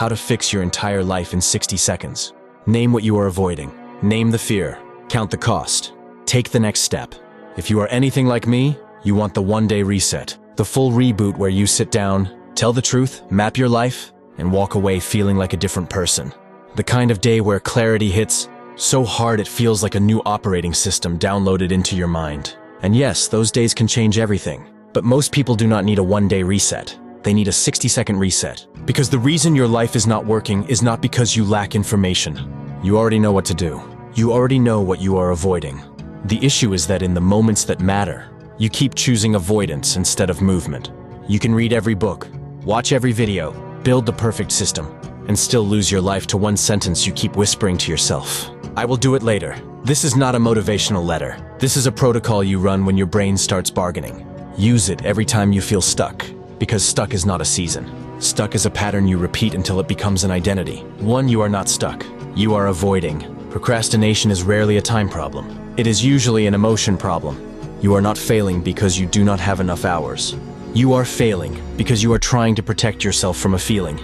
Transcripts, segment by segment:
How to fix your entire life in 60 seconds. Name what you are avoiding. Name the fear. Count the cost. Take the next step. If you are anything like me, you want the one-day reset. The full reboot where you sit down, tell the truth, map your life, and walk away feeling like a different person. The kind of day where clarity hits so hard it feels like a new operating system downloaded into your mind. And yes, those days can change everything. But most people do not need a one-day reset. They need a 60-second reset. Because the reason your life is not working is not because you lack information. You already know what to do. You already know what you are avoiding. The issue is that in the moments that matter, you keep choosing avoidance instead of movement. You can read every book, watch every video, build the perfect system, and still lose your life to one sentence you keep whispering to yourself. I will do it later. This is not a motivational letter. This is a protocol you run when your brain starts bargaining. Use it every time you feel stuck, because stuck is not a season. Stuck is a pattern you repeat until it becomes an identity. One, you are not stuck. You are avoiding. Procrastination is rarely a time problem. It is usually an emotion problem. You are not failing because you do not have enough hours. You are failing because you are trying to protect yourself from a feeling.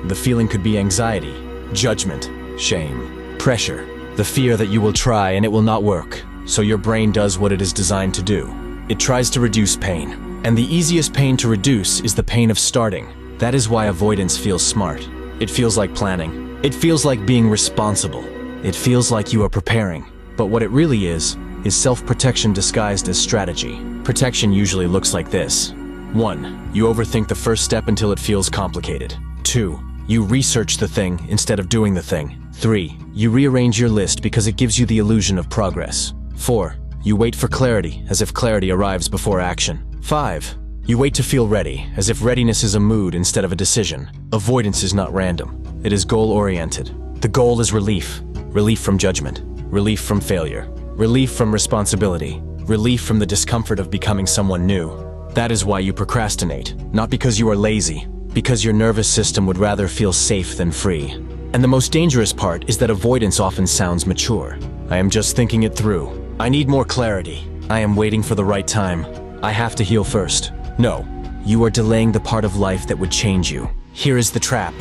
The feeling could be anxiety, judgment, shame, pressure, the fear that you will try and it will not work, so your brain does what it is designed to do. It tries to reduce pain. And the easiest pain to reduce is the pain of starting. That is why avoidance feels smart. It feels like planning. It feels like being responsible. It feels like you are preparing. But what it really is self-protection disguised as strategy. Protection usually looks like this. 1. You overthink the first step until it feels complicated. 2. You research the thing instead of doing the thing. 3. You rearrange your list because it gives you the illusion of progress. 4. You wait for clarity, as if clarity arrives before action. 5. You wait to feel ready, as if readiness is a mood instead of a decision. Avoidance is not random. It is goal-oriented. The goal is relief. Relief from judgment. Relief from failure. Relief from responsibility. Relief from the discomfort of becoming someone new. That is why you procrastinate. Not because you are lazy, because your nervous system would rather feel safe than free. And the most dangerous part is that avoidance often sounds mature. I am just thinking it through. I need more clarity. I am waiting for the right time. I have to heal first. No, you are delaying the part of life that would change you. Here is the trap.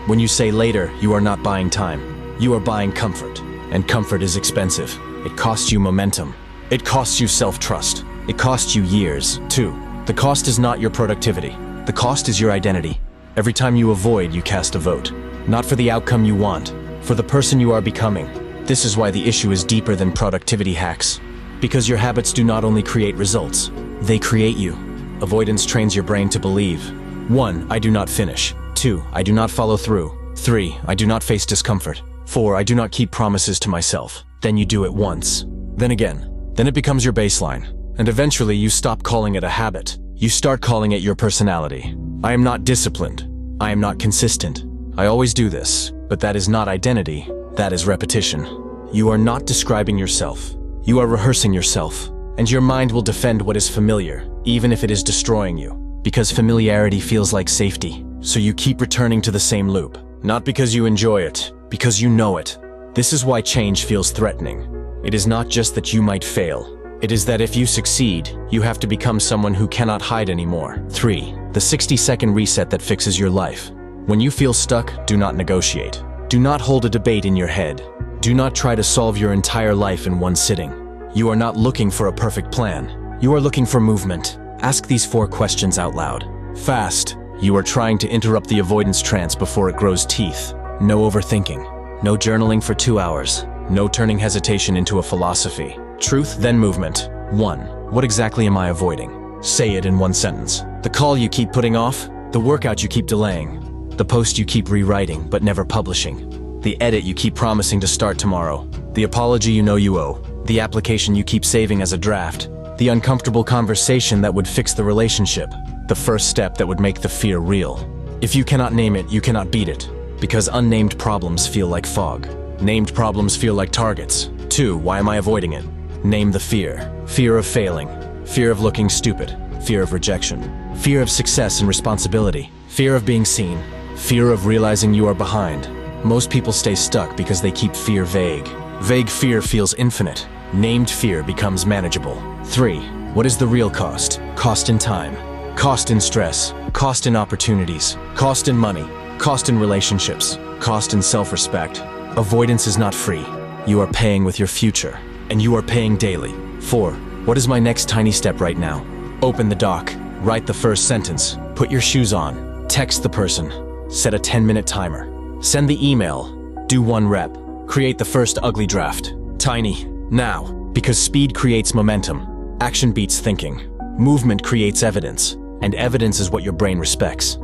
When you say later, you are not buying time. You are buying comfort. And comfort is expensive. It costs you momentum. It costs you self-trust. It costs you years, too. The cost is not your productivity. The cost is your identity. Every time you avoid, you cast a vote. Not for the outcome you want, for the person you are becoming. This is why the issue is deeper than productivity hacks. Because your habits do not only create results, they create you. Avoidance trains your brain to believe. 1. I do not finish. 2. I do not follow through. 3. I do not face discomfort. 4. I do not keep promises to myself. Then you do it once. Then again. Then it becomes your baseline. And eventually you stop calling it a habit. You start calling it your personality. I am not disciplined. I am not consistent. I always do this. But that is not identity. That is repetition. You are not describing yourself. You are rehearsing yourself. And your mind will defend what is familiar, even if it is destroying you. Because familiarity feels like safety. So you keep returning to the same loop. Not because you enjoy it, because you know it. This is why change feels threatening. It is not just that you might fail. It is that if you succeed, you have to become someone who cannot hide anymore. 3. The 60-second reset that fixes your life. When you feel stuck, do not negotiate. Do not hold a debate in your head. Do not try to solve your entire life in one sitting. You are not looking for a perfect plan. You are looking for movement. Ask these 4 questions out loud. Fast. You are trying to interrupt the avoidance trance before it grows teeth. No overthinking. No journaling for 2 hours. No turning hesitation into a philosophy. Truth, then movement. 1. What exactly am I avoiding? Say it in one sentence. The call you keep putting off. The workout you keep delaying. The post you keep rewriting but never publishing. The edit you keep promising to start tomorrow. The apology you know you owe. The application you keep saving as a draft. The uncomfortable conversation that would fix the relationship. The first step that would make the fear real. If you cannot name it, you cannot beat it. Because unnamed problems feel like fog. Named problems feel like targets. 2. Why am I avoiding it? Name the fear. Fear of failing. Fear of looking stupid. Fear of rejection. Fear of success and responsibility. Fear of being seen. Fear of realizing you are behind. Most people stay stuck because they keep fear vague. Vague fear feels infinite. Named fear becomes manageable. 3. What is the real cost? Cost in time. Cost in stress. Cost in opportunities. Cost in money. Cost in relationships, cost in self-respect. Avoidance is not free. You are paying with your future, and you are paying daily. 4. What is my next tiny step right now? Open the doc, write the first sentence, put your shoes on, text the person, set a 10-minute timer, send the email, do 1 rep, create the first ugly draft. Tiny, now, because speed creates momentum, action beats thinking, movement creates evidence, and evidence is what your brain respects.